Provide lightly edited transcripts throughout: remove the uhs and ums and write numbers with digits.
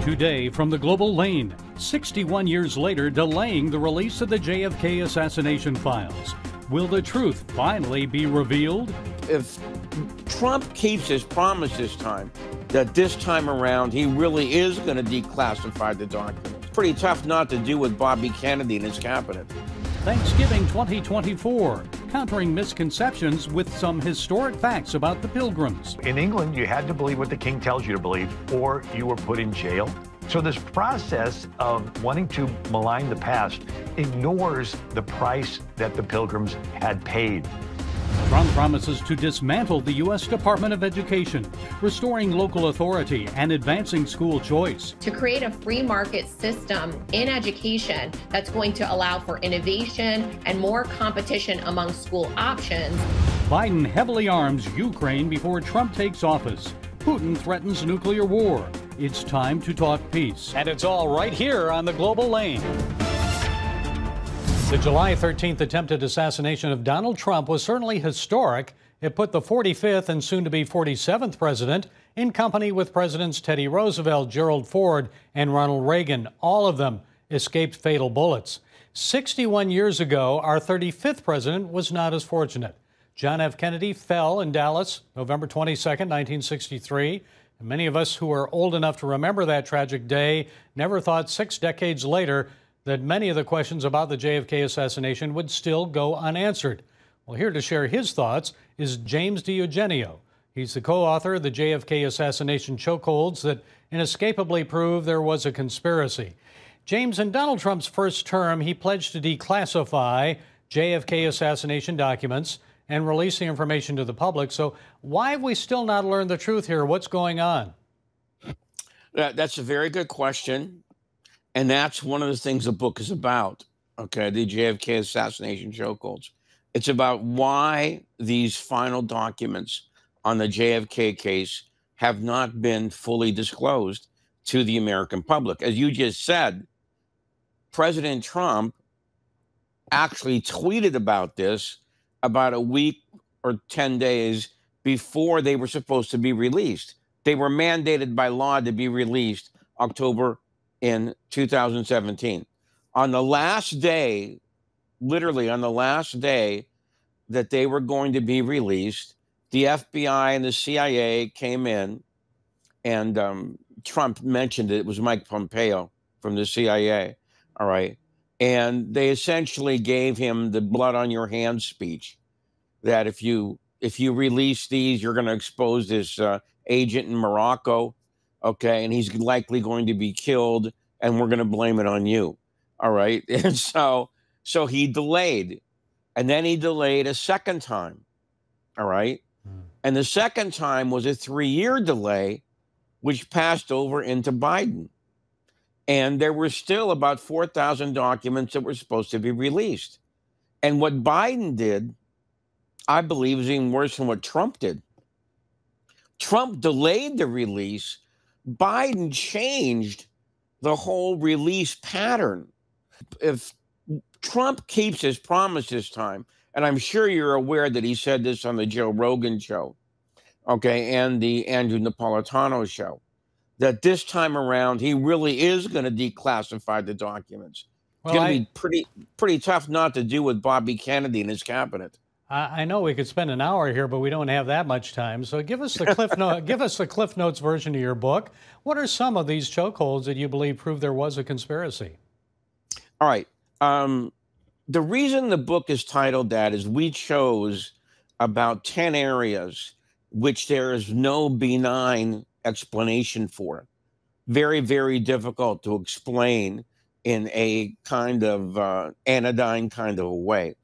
Today from the global lane, 61 years later delaying the release of the JFK Assassination Files. Will the truth finally be revealed? If Trump keeps his promise this time, that this time around he really is going to declassify the documents. Pretty tough not to do with Bobby Kennedy and his cabinet. Thanksgiving 2024, countering misconceptions with some historic facts about the Pilgrims. In England, you had to believe what the king tells you to believe, or you were put in jail. So this process of wanting to malign the past ignores the price that the Pilgrims had paid. Trump promises to dismantle the U.S. Department of Education, restoring local authority and advancing school choice. To create a free market system in education that's going to allow for innovation and more competition among school options. Biden heavily arms Ukraine before Trump takes office. Putin threatens nuclear war. It's time to talk peace. And it's all right here on the global lane. The July 13th attempted assassination of Donald Trump was certainly historic. It put the 45th and soon-to-be 47th president in company with Presidents Teddy Roosevelt, Gerald Ford, and Ronald Reagan. All of them escaped fatal bullets. 61 years ago, our 35th president was not as fortunate. John F. Kennedy fell in Dallas, November 22nd, 1963. And many of us who are old enough to remember that tragic day never thought 6 decades later that many of the questions about the JFK assassination would still go unanswered. Well, here to share his thoughts is James DiEugenio. He's the co-author of the JFK Assassination Chokeholds that inescapably prove there was a conspiracy. James, in Donald Trump's first term, he pledged to declassify JFK assassination documents and release the information to the public. So why have we still not learned the truth here? What's going on? That's a very good question. And that's one of the things the book is about, okay, the JFK Assassination Chokeholds. It's about why these final documents on the JFK case have not been fully disclosed to the American public. As you just said, President Trump actually tweeted about this about a week or 10 days before they were supposed to be released. They were mandated by law to be released October in 2017. On the last day, literally on the last day that they were going to be released, the FBI and the CIA came in, and Trump mentioned it was Mike Pompeo from the CIA, all right? And they essentially gave him the blood on your hands speech, that if you release these, you're going to expose this agent in Morocco, okay, and he's likely going to be killed, and we're going to blame it on you, all right? And so he delayed, and then he delayed a second time, all right? And the second time was a 3-year delay, which passed over into Biden. And there were still about 4,000 documents that were supposed to be released. And what Biden did, I believe, is even worse than what Trump did. Trump delayed the release. Biden changed the whole release pattern. If Trump keeps his promise this time, and I'm sure you're aware that he said this on the Joe Rogan show, okay, and the Andrew Napolitano show, that this time around he really is going to declassify the documents. It's going to be pretty tough not to do with Bobby Kennedy and his cabinet. I know we could spend an hour here, but we don't have that much time. So give us the Cliff Notes version of your book. What are some of these chokeholds that you believe prove there was a conspiracy? All right. The reason the book is titled that is we chose about 10 areas which there is no benign explanation for. Very, very difficult to explain in a kind of anodyne kind of a way.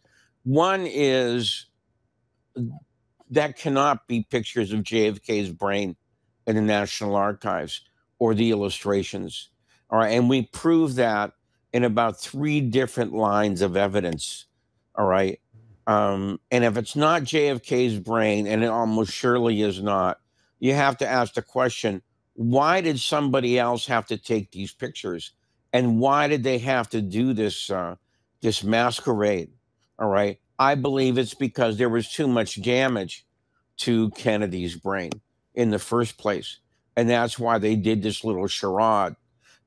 One is that cannot be pictures of JFK's brain in the National Archives or the illustrations. All right, and we prove that in about 3 different lines of evidence. All right, and if it's not JFK's brain, and it almost surely is not, you have to ask the question: why did somebody else have to take these pictures, and why did they have to do this this masquerade? All right. I believe it's because there was too much damage to Kennedy's brain in the first place. And that's why they did this little charade.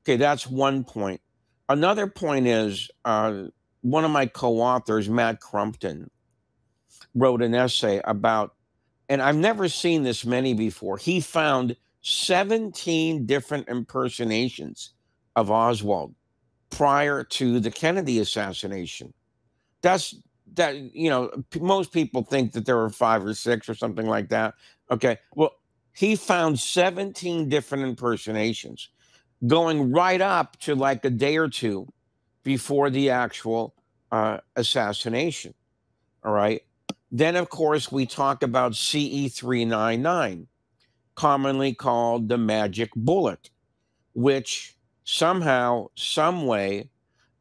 Okay, that's one point. Another point is one of my co-authors, Matt Crumpton, wrote an essay about, and I've never seen this many before. He found 17 different impersonations of Oswald prior to the Kennedy assassination. That, most people think that there were 5 or 6 or something like that. Okay, well, he found 17 different impersonations going right up to like a day or two before the actual assassination. All right. Then, of course, we talk about CE 399, commonly called the magic bullet, which somehow, some way,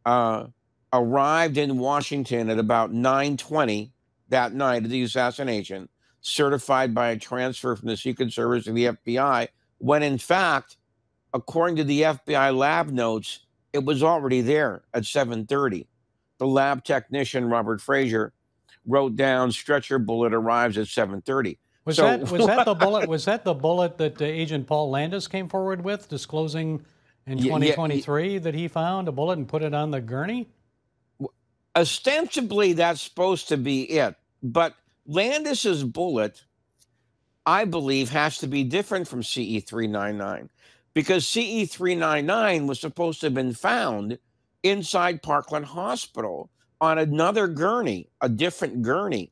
arrived in Washington at about 9:20 that night of the assassination, certified by a transfer from the Secret Service to the FBI, when in fact, according to the FBI lab notes, it was already there at 7:30. The lab technician, Robert Frazier, wrote down stretcher bullet arrives at 7:30. Was that the bullet? Was that the bullet that Agent Paul Landis came forward with, disclosing in 2023 that he found a bullet and put it on the gurney? Ostensibly, that's supposed to be it. But Landis's bullet, I believe, has to be different from CE 399 because CE 399 was supposed to have been found inside Parkland Hospital on another gurney, a different gurney.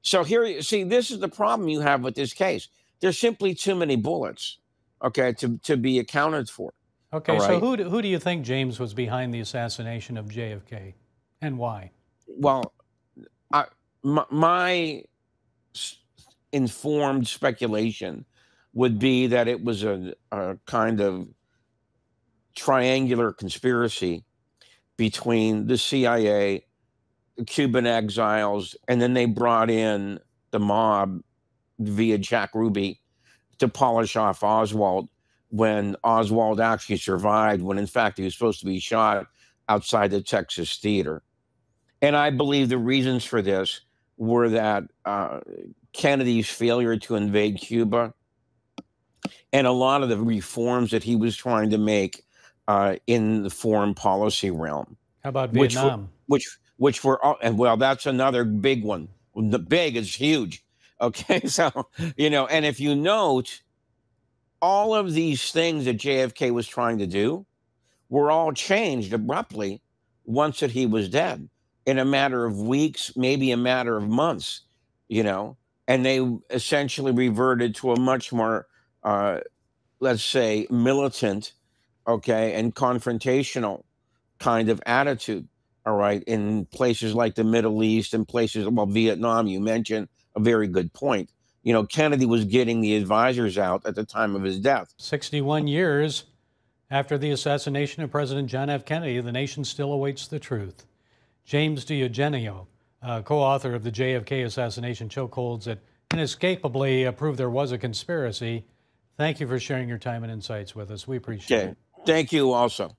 So here, see, this is the problem you have with this case. There's simply too many bullets, okay, to be accounted for. Okay, so who do you think, James, was behind the assassination of JFK, and why? Well, my informed speculation would be that it was a kind of triangular conspiracy between the CIA, the Cuban exiles, and then they brought in the mob via Jack Ruby to polish off Oswald when Oswald actually survived, when in fact he was supposed to be shot outside the Texas theater. And I believe the reasons for this were that Kennedy's failure to invade Cuba and a lot of the reforms that he was trying to make in the foreign policy realm. How about Vietnam? Which were, and well, that's another big one. The big is huge. Okay, so, and if you note, all of these things that JFK was trying to do were all changed abruptly once that he was dead in a matter of weeks, maybe a matter of months, and they essentially reverted to a much more, let's say, militant, and confrontational kind of attitude. All right, in places like the Middle East and places, well, Vietnam, you mentioned a very good point. Kennedy was getting the advisors out at the time of his death. 61 years after the assassination of President John F. Kennedy, the nation still awaits the truth. James DiEugenio, co-author of the JFK Assassination Chokeholds that inescapably proved there was a conspiracy. Thank you for sharing your time and insights with us. We appreciate it. Thank you also.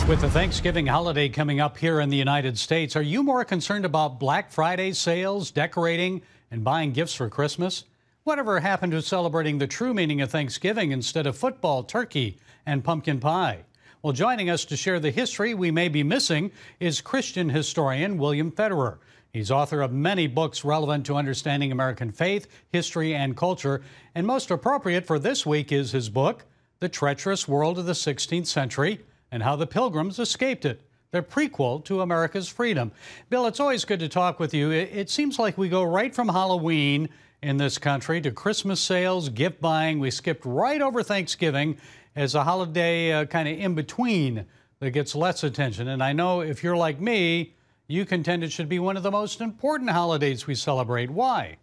With the Thanksgiving holiday coming up here in the United States, are you more concerned about Black Friday sales, decorating, and buying gifts for Christmas? Whatever happened to celebrating the true meaning of Thanksgiving instead of football, turkey, and pumpkin pie? Well, joining us to share the history we may be missing is Christian historian William Federer. He's author of many books relevant to understanding American faith, history, and culture. And most appropriate for this week is his book, The Treacherous World of the 16th Century, and How the Pilgrims Escaped It, the prequel to America's freedom. Bill, it's always good to talk with you. It seems like we go right from Halloween in this country to Christmas sales, gift buying. We skipped right over Thanksgiving as a holiday kind of in between that gets less attention. And I know if you're like me, you contend it should be one of the most important holidays we celebrate. Why?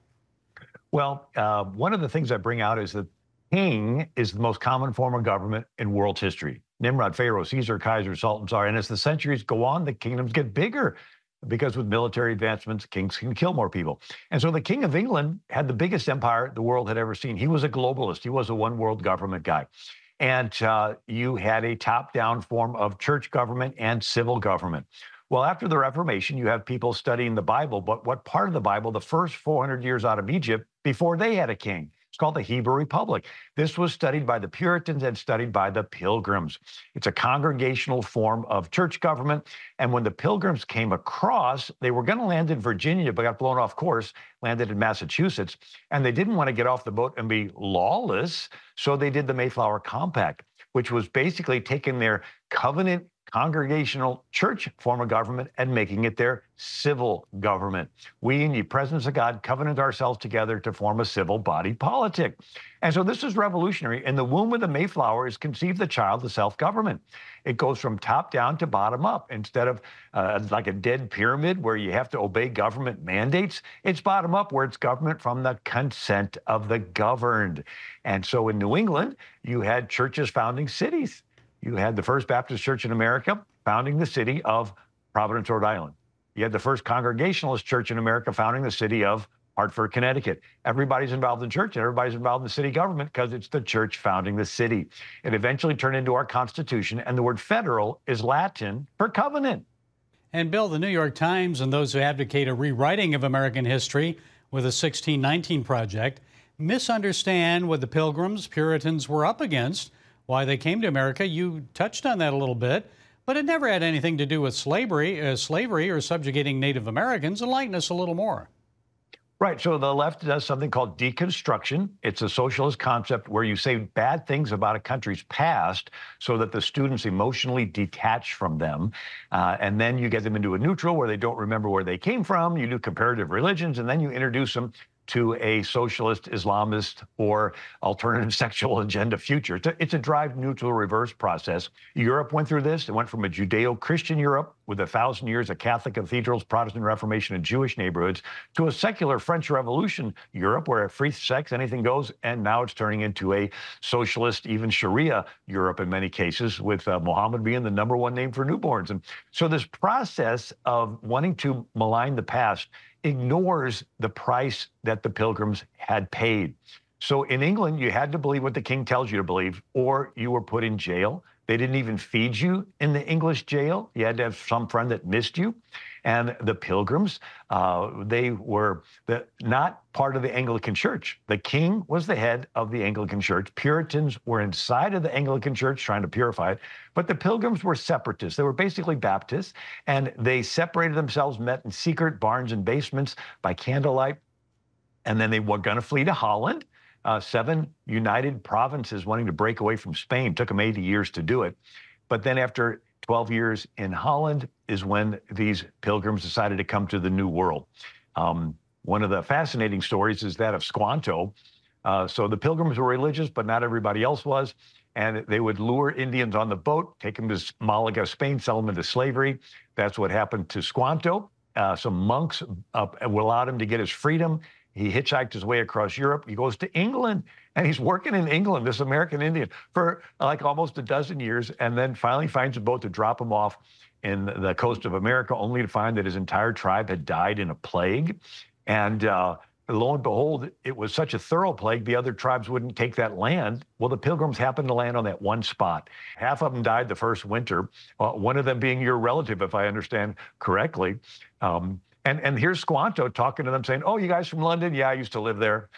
Well, one of the things I bring out is that king is the most common form of government in world history. Nimrod, Pharaoh, Caesar, Kaiser, Sultan, Tsar. And as the centuries go on, the kingdoms get bigger because with military advancements, kings can kill more people. And so the King of England had the biggest empire the world had ever seen. He was a globalist. He was a one world government guy. And you had a top-down form of church government and civil government. Well, after the Reformation, you have people studying the Bible, but what part of the Bible, the first 400 years out of Egypt, before they had a king? It's called the Hebrew Republic. This was studied by the Puritans and studied by the Pilgrims. It's a congregational form of church government. And when the Pilgrims came across, they were going to land in Virginia, but got blown off course, landed in Massachusetts. And they didn't want to get off the boat and be lawless. So they did the Mayflower Compact, which was basically taking their covenant congregational church form of government and making it their civil government. We, in the presence of God, covenant ourselves together to form a civil body politic. And so this is revolutionary. In the womb of the Mayflower is conceived the child of self-government. It goes from top down to bottom up. Instead of like a dead pyramid where you have to obey government mandates, it's bottom up where it's government from the consent of the governed. And so in New England, you had churches founding cities. You had the First Baptist Church in America founding the city of Providence, Rhode Island. You had the First Congregationalist Church in America founding the city of Hartford, Connecticut. Everybody's involved in church and everybody's involved in the city government because it's the church founding the city. It eventually turned into our Constitution, and the word federal is Latin for covenant. And Bill, the New York Times and those who advocate a rewriting of American history with the 1619 Project misunderstand what the Pilgrims, Puritans were up against, why they came to America. You touched on that a little bit, but it never had anything to do with slavery or subjugating Native Americans. Enlighten us a little more. Right. So the left does something called deconstruction. It's a socialist concept where you say bad things about a country's past so that the students emotionally detach from them. And then you get them into a neutral where they don't remember where they came from. You do comparative religions, and then you introduce them to a socialist, Islamist, or alternative sexual agenda future. It's a drive neutral reverse process. Europe went through this. It went from a Judeo-Christian Europe with 1,000 years of Catholic cathedrals, Protestant Reformation, and Jewish neighborhoods to a secular French Revolution Europe where free sex, anything goes, and now it's turning into a socialist, even Sharia Europe in many cases, with Muhammad being the #1 name for newborns. And so this process of wanting to malign the past ignores the price that the Pilgrims had paid. So in England, you had to believe what the king tells you to believe, or you were put in jail. They didn't even feed you in the English jail. You had to have some friend that missed you. And the Pilgrims, they were not part of the Anglican Church. The king was the head of the Anglican Church. Puritans were inside of the Anglican Church trying to purify it. But the Pilgrims were separatists. They were basically Baptists, and they separated themselves, met in secret barns and basements by candlelight. And then they were going to flee to Holland. 7 united provinces wanting to break away from Spain. Took them 80 years to do it. But then after 12 years in Holland is when these Pilgrims decided to come to the New World. One of the fascinating stories is that of Squanto. So the Pilgrims were religious, but not everybody else was. And they would lure Indians on the boat, take them to Malaga, Spain, sell them into slavery. That's what happened to Squanto. Some monks allowed him to get his freedom. He hitchhiked his way across Europe. He goes to England, and he's working in England, this American Indian, for like almost a dozen years, and then finally finds a boat to drop him off in the coast of America, only to find that his entire tribe had died in a plague. And lo and behold, it was such a thorough plague, the other tribes wouldn't take that land. Well, the Pilgrims happened to land on that one spot. Half of them died the first winter, one of them being your relative, if I understand correctly. And here's Squanto talking to them saying, oh, you guys from London? Yeah, I used to live there.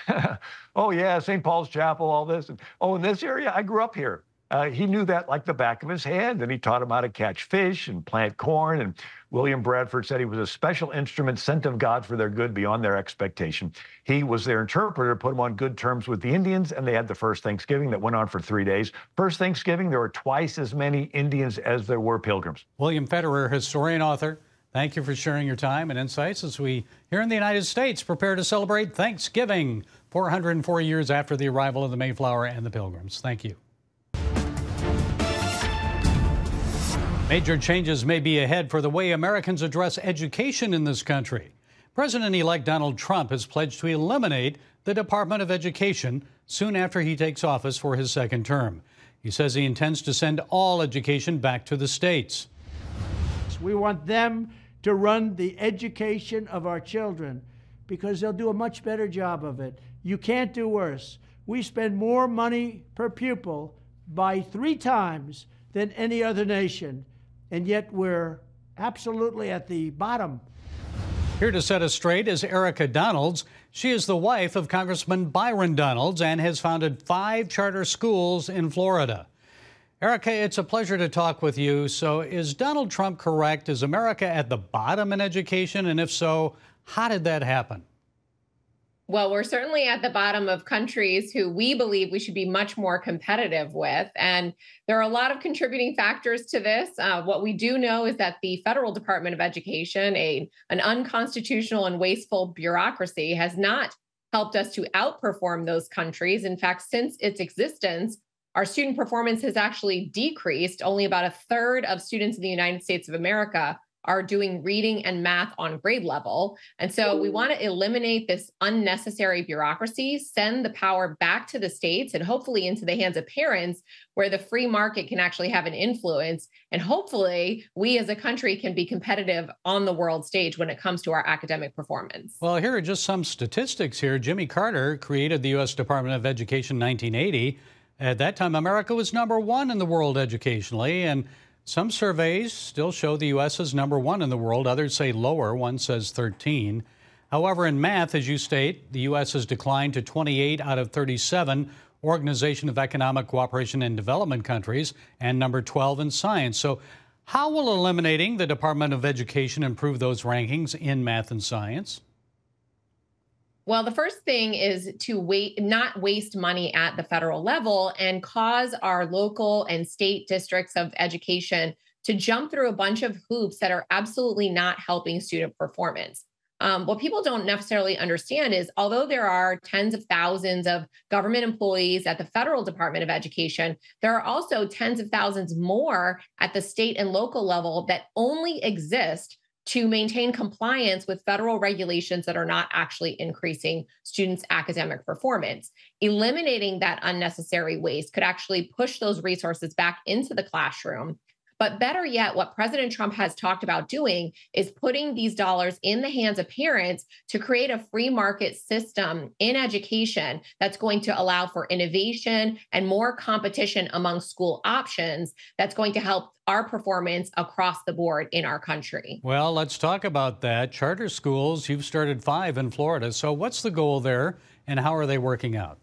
Oh, yeah, St. Paul's Chapel, all this. And, oh, in this area, I grew up here. He knew that like the back of his hand, and he taught him how to catch fish and plant corn. And William Bradford said he was a special instrument sent of God for their good beyond their expectation. He was their interpreter, put them on good terms with the Indians, and they had the first Thanksgiving that went on for 3 days. First Thanksgiving, there were twice as many Indians as there were Pilgrims. William Federer, historian, author, thank you for sharing your time and insights as we, here in the United States, prepare to celebrate Thanksgiving, 404 years after the arrival of the Mayflower and the Pilgrims. Thank you. Major changes may be ahead for the way Americans address education in this country. President-elect Donald Trump has pledged to eliminate the Department of Education soon after he takes office for his second term. He says he intends to send all education back to the states. We want them to run the education of our children because they'll do a much better job of it. You can't do worse. We spend more money per pupil by 3 times than any other nation, and yet we're absolutely at the bottom. Here to set us straight is Erica Donalds. She is the wife of Congressman Byron Donalds and has founded 5 charter schools in Florida. Erica, it's a pleasure to talk with you. So is Donald Trump correct? Is America at the bottom in education? And if so, how did that happen? Well, we're certainly at the bottom of countries who we believe we should be much more competitive with. And there are a lot of contributing factors to this. What we do know is that the Federal Department of Education, an unconstitutional and wasteful bureaucracy, has not helped us to outperform those countries. In fact, since its existence, our student performance has actually decreased. Only about a third of students in the United States of America are doing reading and math on grade level. And so we want to eliminate this unnecessary bureaucracy, send the power back to the states and hopefully into the hands of parents where the free market can actually have an influence. And hopefully we as a country can be competitive on the world stage when it comes to our academic performance. Well, here are just some statistics here. Jimmy Carter created the U.S. Department of Education in 1980. At that time, America was #1 in the world educationally, and some surveys still show the U.S. as #1 in the world. Others say lower. One says 13. However, in math, as you state, the U.S. has declined to 28 out of 37 Organization of Economic Cooperation and Development countries and number 12 in science. So how will eliminating the Department of Education improve those rankings in math and science? Well, the first thing is to not waste money at the federal level and cause our local and state districts of education to jump through a bunch of hoops that are absolutely not helping student performance. What people don't necessarily understand is, although there are tens of thousands of government employees at the federal Department of Education, there are also tens of thousands more at the state and local level that only exist to maintain compliance with federal regulations that are not actually increasing students' academic performance. Eliminating that unnecessary waste could actually push those resources back into the classroom. But better yet, what President Trump has talked about doing is putting these dollars in the hands of parents to create a free market system in education that's going to allow for innovation and more competition among school options that's going to help our performance across the board in our country. Well, let's talk about that. Charter schools, you've started 5 in Florida. So what's the goal there and how are they working out?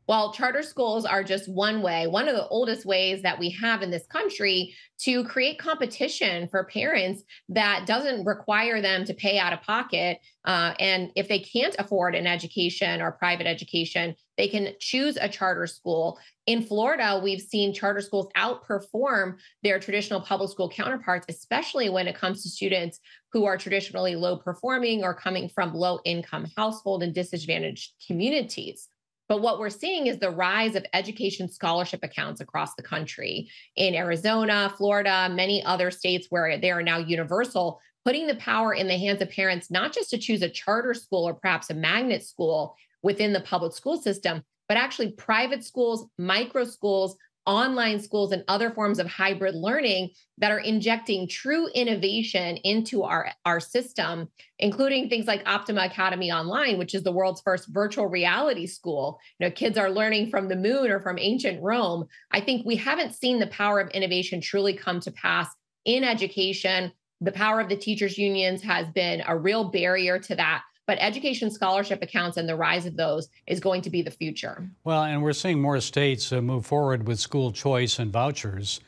Well, charter schools are just one way, one of the oldest ways that we have in this country to create competition for parents that doesn't require them to pay out of pocket. And if they can't afford an education or private education, they can choose a charter school. In Florida, we've seen charter schools outperform their traditional public school counterparts, especially when it comes to students who are traditionally low performing or coming from low income household and disadvantaged communities. But what we're seeing is the rise of education scholarship accounts across the country in Arizona, Florida, many other states where they are now universal, putting the power in the hands of parents, not just to choose a charter school or perhaps a magnet school within the public school system, but actually private schools, micro schools, online schools, and other forms of hybrid learning that are injecting true innovation into our system, including things like Optima Academy Online, which is the world's first virtual reality school. Kids are learning from the moon or from ancient Rome. I think we haven't seen the power of innovation truly come to pass in education. The power of the teachers' unions has been a real barrier to that. But education scholarship accounts and the rise of those is going to be the future. Well, and we're seeing more states move forward with school choice and vouchers.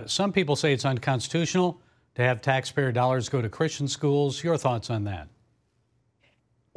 Some people say it's unconstitutional to have taxpayer dollars go to Christian schools. Your thoughts on that?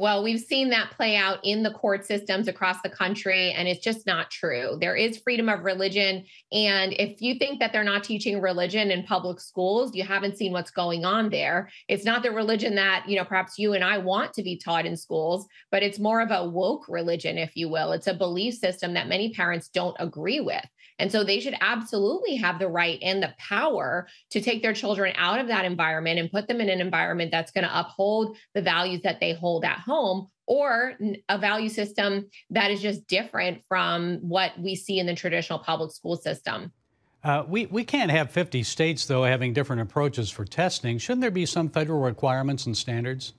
Well, we've seen that play out in the court systems across the country, and it's just not true. There is freedom of religion. And if you think that they're not teaching religion in public schools, you haven't seen what's going on there. It's not the religion that, perhaps you and I want to be taught in schools, but it's more of a woke religion, if you will. It's a belief system that many parents don't agree with. And so they should absolutely have the right and the power to take their children out of that environment and put them in an environment that's going to uphold the values that they hold at home, or a value system that is just different from what we see in the traditional public school system. We can't have 50 states, though, having different approaches for testing. Shouldn't there be some federal requirements and standards?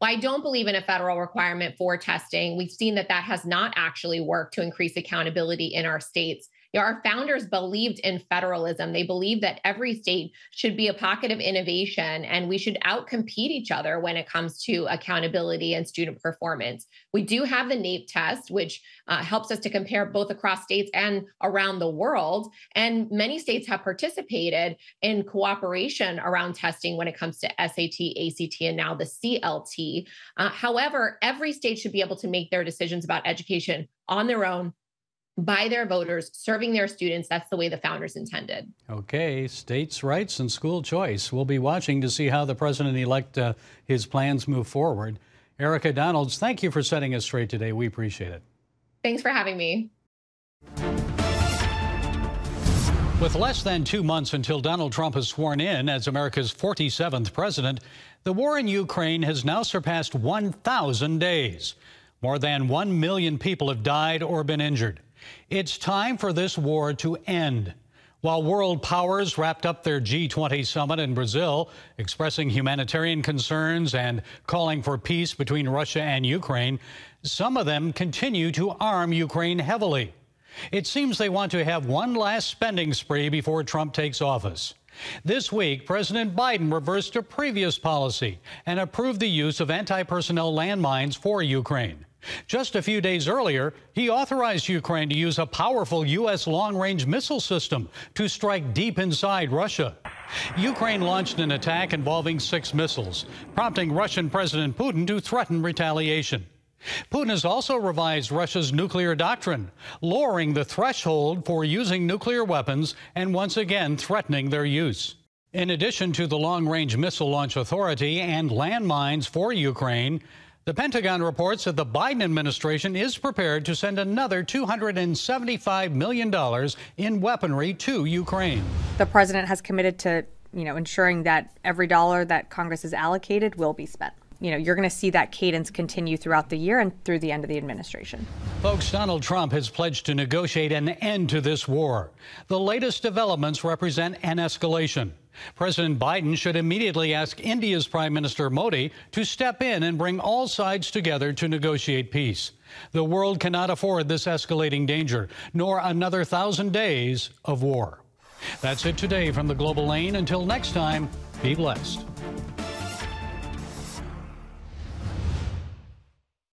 Well, I don't believe in a federal requirement for testing. We've seen that has not actually worked to increase accountability in our states. Our founders believed in federalism. They believed that every state should be a pocket of innovation, and we should outcompete each other when it comes to accountability and student performance. We do have the NAEP test, which helps us to compare both across states and around the world. And many states have participated in cooperation around testing when it comes to SAT, ACT, and now the CLT. However, every state should be able to make their decisions about education on their own, by their voters, serving their students. That's the way the founders intended. Okay, states' rights and school choice. We'll be watching to see how the president-elect, his plans move forward. Erica Donalds, thank you for setting us straight today. We appreciate it. Thanks for having me. With less than 2 months until Donald Trump is sworn in as America's 47th president, the war in Ukraine has now surpassed 1,000 days. More than 1 million people have died or been injured. It's time for this war to end. While world powers wrapped up their G20 summit in Brazil, expressing humanitarian concerns and calling for peace between Russia and Ukraine, some of them continue to arm Ukraine heavily. It seems they want to have one last spending spree before Trump takes office. This week, President Biden reversed a previous policy and approved the use of anti-personnel landmines for Ukraine. Just a few days earlier, he authorized Ukraine to use a powerful U.S. long-range missile system to strike deep inside Russia. Ukraine launched an attack involving 6 missiles, prompting Russian President Putin to threaten retaliation. Putin has also revised Russia's nuclear doctrine, lowering the threshold for using nuclear weapons and once again threatening their use. In addition to the Long-Range Missile Launch Authority and landmines for Ukraine, the Pentagon reports that the Biden administration is prepared to send another $275 million in weaponry to Ukraine. The president has committed to, ensuring that every dollar that Congress has allocated will be spent. You're going to see that cadence continue throughout the year and through the end of the administration. Folks, Donald Trump has pledged to negotiate an end to this war. The latest developments represent an escalation. President Biden should immediately ask India's Prime Minister Modi to step in and bring all sides together to negotiate peace. The world cannot afford this escalating danger, nor another 1,000 days of war. That's it today from the Global Lane. Until next time, be blessed.